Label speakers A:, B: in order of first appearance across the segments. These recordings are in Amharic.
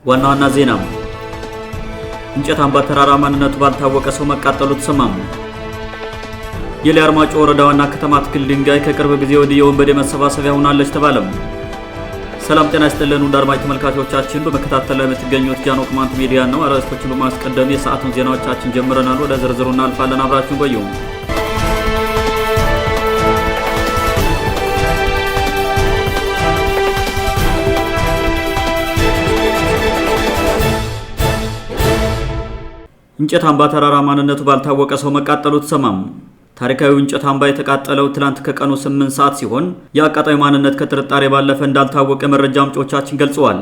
A: ዋና ዋና ዜና እንጨት አምባ ተራራ ማንነቱ ባልታወቀ ሰው መቃጠሉ ተሰማሙ። የሊያ አርማጮ ወረዳ ዋና ከተማ ትክል ድንጋይ ከቅርብ ጊዜ ወዲህ የወንበዴ መሰባሰቢያ ሆናለች ተባለም። ሰላም ጤና ይስጥልን ውድ አድማጭ ተመልካቾቻችን፣ በመከታተል ላይ የምትገኙት ጃኖ ቅማንት ሚዲያ ነው። አርዕስቶችን በማስቀደም የሰዓቱን ዜናዎቻችን ጀምረናል። ወደ ዝርዝሩ እናልፋለን። አብራችሁን ቆዩ። እንጨት አምባ ተራራ ማንነቱ ባልታወቀ ሰው መቃጠሉ ተሰማሙ። ታሪካዊ እንጨት አምባ የተቃጠለው ትላንት ከቀኑ 8 ሰዓት ሲሆን የአቃጣዩ ማንነት ከጥርጣሬ ባለፈ እንዳልታወቀ መረጃ ምንጮቻችን ገልጸዋል።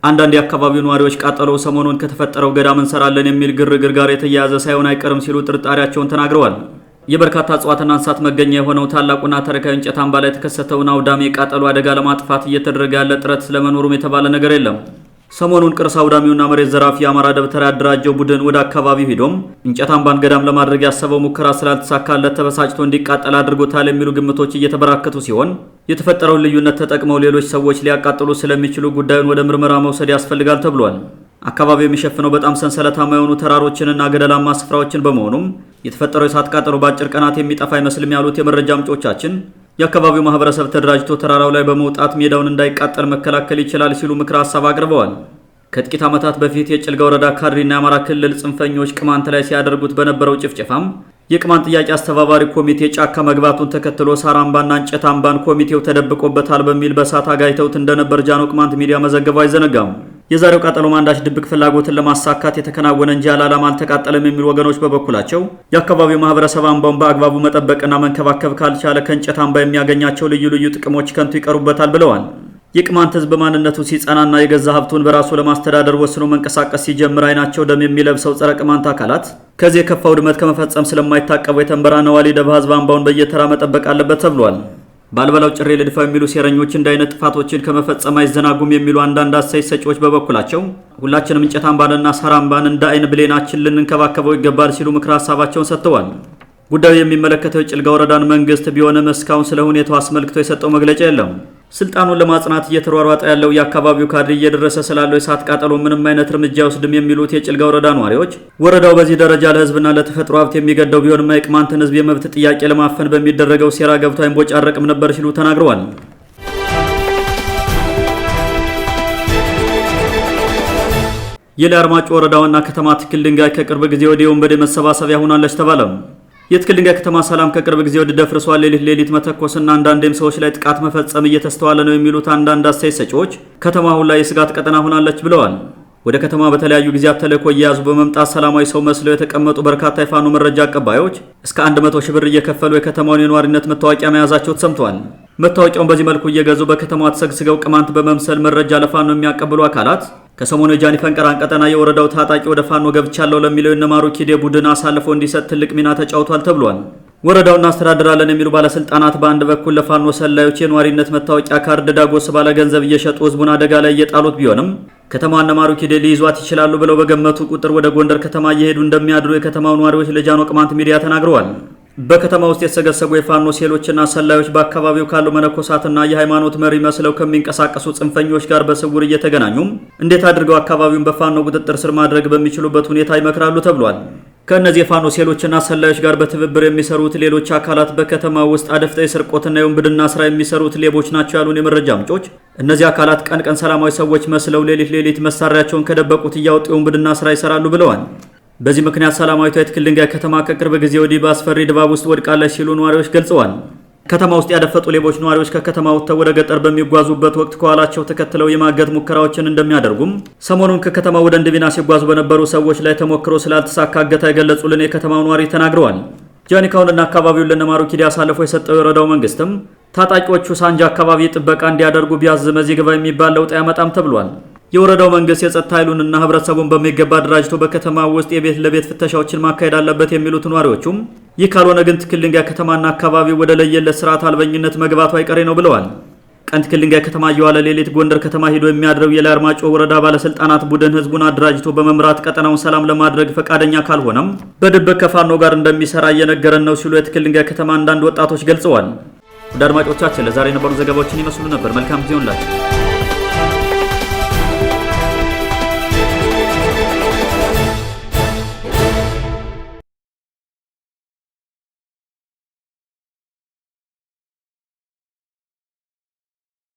A: አንዳንድ የአካባቢው ነዋሪዎች ቃጠሎው ሰሞኑን ከተፈጠረው ገዳም እንሰራለን የሚል ግርግር ጋር የተያያዘ ሳይሆን አይቀርም ሲሉ ጥርጣሬያቸውን ተናግረዋል። የበርካታ እጽዋትና እንስሳት መገኛ የሆነው ታላቁና ታሪካዊ እንጨት አምባ ላይ የተከሰተውን አውዳሚ የቃጠሎ አደጋ ለማጥፋት እየተደረገ ያለ ጥረት ስለመኖሩም የተባለ ነገር የለም። ሰሞኑን ቅርስ አውዳሚውና መሬት ዘራፊ የአማራ ደብተራ ያደራጀው ቡድን ወደ አካባቢው ሄዶም እንጨት አምባን ገዳም ለማድረግ ያሰበው ሙከራ ስላልተሳካለት ተበሳጭቶ እንዲቃጠል አድርጎታል የሚሉ ግምቶች እየተበራከቱ ሲሆን የተፈጠረውን ልዩነት ተጠቅመው ሌሎች ሰዎች ሊያቃጥሉ ስለሚችሉ ጉዳዩን ወደ ምርመራ መውሰድ ያስፈልጋል ተብሏል። አካባቢው የሚሸፍነው በጣም ሰንሰለታማ የሆኑ ተራሮችንና ገደላማ ስፍራዎችን በመሆኑም የተፈጠረው የእሳት ቃጠሎ በአጭር ቀናት የሚጠፋ አይመስልም ያሉት የመረጃ ምንጮቻችን የአካባቢው ማህበረሰብ ተደራጅቶ ተራራው ላይ በመውጣት ሜዳውን እንዳይቃጠል መከላከል ይችላል ሲሉ ምክረ ሐሳብ አቅርበዋል። ከጥቂት ዓመታት በፊት የጭልጋ ወረዳ ካድሬና የአማራ ክልል ጽንፈኞች ቅማንት ላይ ሲያደርጉት በነበረው ጭፍጨፋም የቅማንት ጥያቄ አስተባባሪ ኮሚቴ ጫካ መግባቱን ተከትሎ ሳር አምባና እንጨት አምባን ኮሚቴው ተደብቆበታል በሚል በሳት አጋይተውት እንደነበር ጃኖ ቅማንት ሚዲያ መዘገቡ አይዘነጋም። የዛሬው ቃጠሎ አንዳች ድብቅ ፍላጎትን ለማሳካት የተከናወነ እንጂ ዓላማ አልተቃጠለም የሚሉ ወገኖች በበኩላቸው የአካባቢው ማህበረሰብ አምባውን በአግባቡ መጠበቅና መንከባከብ ካልቻለ ከእንጨት አምባ የሚያገኛቸው ልዩ ልዩ ጥቅሞች ከንቱ ይቀሩበታል ብለዋል። የቅማንት ህዝብ ማንነቱ ሲጸናና የገዛ ሀብቱን በራሱ ለማስተዳደር ወስኖ መንቀሳቀስ ሲጀምር አይናቸው ደም የሚለብሰው ጸረ ቅማንት አካላት ከዚህ የከፋ ውድመት ከመፈጸም ስለማይታቀቡ የተንበራ ነዋሊ ደባ ህዝብ አምባውን በየተራ መጠበቅ አለበት ተብሏል። ባልበላው ጭሬ ልድፋ የሚሉ ሴረኞች እንዳይነት ጥፋቶችን ከመፈጸም አይዘናጉም የሚሉ አንዳንድ አስተያየት ሰጪዎች በበኩላቸው ሁላችንም እንጨት አምባንና ሳር አምባን እንደ አይን ብሌናችን ልንንከባከበው ይገባል ሲሉ ምክረ ሐሳባቸውን ሰጥተዋል። ጉዳዩ የሚመለከተው የጭልጋ ወረዳን መንግስት ቢሆንም እስካሁን ስለ ሁኔታው አስመልክቶ የሰጠው መግለጫ የለም። ስልጣኑን ለማጽናት እየተሯሯጠ ያለው የአካባቢው ካድሬ እየደረሰ ስላለው የእሳት ቃጠሎ ምንም አይነት እርምጃ አይወስድም የሚሉት የጭልጋ ወረዳ ነዋሪዎች ወረዳው በዚህ ደረጃ ለህዝብና ለተፈጥሮ ሀብት የሚገደው ቢሆንም የቅማንትን ህዝብ የመብት ጥያቄ ለማፈን በሚደረገው ሴራ ገብቶ አይንቦጫረቅም ነበር ሲሉ ተናግረዋል። የሊያ አርማጮ ወረዳ ዋና ከተማ ትክል ድንጋይ ከቅርብ ጊዜ ወዲህ የወንበዴ መሰባሰቢያ ሆናለች ተባለም። የትክል ድንጋይ ከተማ ሰላም ከቅርብ ጊዜ ወዲህ ደፍርሷል፣ ሌሊት መተኮስና አንዳንዴም ሰዎች ላይ ጥቃት መፈጸም እየተስተዋለ ነው የሚሉት አንዳንድ አስተያየት ሰጪዎች ከተማ አሁን ላይ የስጋት ቀጠና ሆናለች ብለዋል። ወደ ከተማ በተለያዩ ጊዜያት ተልዕኮ እየያዙ በመምጣት ሰላማዊ ሰው መስለው የተቀመጡ በርካታ የፋኖ መረጃ አቀባዮች እስከ 100 ሺህ ብር እየከፈሉ የከተማውን የነዋሪነት መታወቂያ መያዛቸው ተሰምቷል። መታወቂያውን በዚህ መልኩ እየገዙ በከተማዋ ተሰግስገው ቅማንት በመምሰል መረጃ ለፋኖ የሚያቀብሉ አካላት ከሰሞኑ የጃኒ ፈንቀራን ቀጠና የወረዳው ታጣቂ ወደ ፋኖ ገብቻለሁ ለሚለው የነማሩ ኪዴ ቡድን አሳልፎ እንዲሰጥ ትልቅ ሚና ተጫውቷል ተብሏል። ወረዳውን እናስተዳድራለን የሚሉ ባለስልጣናት በአንድ በኩል ለፋኖ ሰላዮች የነዋሪነት መታወቂያ ካርድ ዳጎስ ባለ ገንዘብ እየሸጡ ህዝቡን አደጋ ላይ እየጣሉት ቢሆንም ከተማዋ ነማሩ ኪዴ ሊይዟት ይችላሉ ብለው በገመቱ ቁጥር ወደ ጎንደር ከተማ እየሄዱ እንደሚያድሩ የከተማው ነዋሪዎች ለጃኖ ቅማንት ሚዲያ ተናግረዋል። በከተማ ውስጥ የተሰገሰጉ የፋኖ ሴሎችና ሰላዮች በአካባቢው ካሉ መነኮሳትና የሃይማኖት መሪ መስለው ከሚንቀሳቀሱ ጽንፈኞች ጋር በስውር እየተገናኙም እንዴት አድርገው አካባቢውን በፋኖ ቁጥጥር ስር ማድረግ በሚችሉበት ሁኔታ ይመክራሉ ተብሏል። ከእነዚህ የፋኖ ሴሎችና ሰላዮች ጋር በትብብር የሚሰሩት ሌሎች አካላት በከተማ ውስጥ አደፍጠው የስርቆትና የውንብድና ስራ የሚሰሩት ሌቦች ናቸው ያሉን የመረጃ ምንጮች እነዚህ አካላት ቀን ቀን ሰላማዊ ሰዎች መስለው ሌሊት መሳሪያቸውን ከደበቁት እያወጡ የውንብድና ስራ ይሰራሉ ብለዋል። በዚህ ምክንያት ሰላማዊቷ የትክል ድንጋይ ከተማ ከቅርብ ጊዜ ወዲህ በአስፈሪ ድባብ ውስጥ ወድቃለች ሲሉ ነዋሪዎች ገልጸዋል። ከተማ ውስጥ ያደፈጡ ሌቦች ነዋሪዎች ከከተማ ወጥተው ወደ ገጠር በሚጓዙበት ወቅት ከኋላቸው ተከትለው የማገት ሙከራዎችን እንደሚያደርጉም ሰሞኑን ከከተማ ወደ እንድቢና ሲጓዙ በነበሩ ሰዎች ላይ ተሞክሮ ስላልተሳካ እገታ የገለጹልን የከተማው ነዋሪ ተናግረዋል። ጃኒካውንና አካባቢውን ለነማሩ ኪዴ አሳልፎ የሰጠው የወረዳው መንግስትም ታጣቂዎቹ ሳንጃ አካባቢ ጥበቃ እንዲያደርጉ ቢያዝም እዚህ ግባ የሚባል ለውጥ አያመጣም ተብሏል። የወረዳው መንግስት የጸጥታ ኃይሉንና ህብረተሰቡን በሚገባ አደራጅቶ በከተማ ውስጥ የቤት ለቤት ፍተሻዎችን ማካሄድ አለበት የሚሉት ነዋሪዎቹም ይህ ካልሆነ ግን ትክል ድንጋይ ከተማና አካባቢው ወደ ለየለት ስርዓት አልበኝነት መግባቱ አይቀሬ ነው ብለዋል። ቀን ትክል ድንጋይ ከተማ እየዋለ ሌሊት ጎንደር ከተማ ሄዶ የሚያድረው የሊያ አርማጮ ወረዳ ባለስልጣናት ቡድን ህዝቡን አደራጅቶ በመምራት ቀጠናውን ሰላም ለማድረግ ፈቃደኛ ካልሆነም በድብቅ ከፋኖ ጋር እንደሚሰራ እየነገረን ነው ሲሉ የትክል ድንጋይ ከተማ አንዳንድ ወጣቶች ገልጸዋል። ወደ አድማጮቻችን ለዛሬ የነበሩ ዘገባዎችን ይመስሉ ነበር። መልካም ጊዜ ይሁንላችሁ።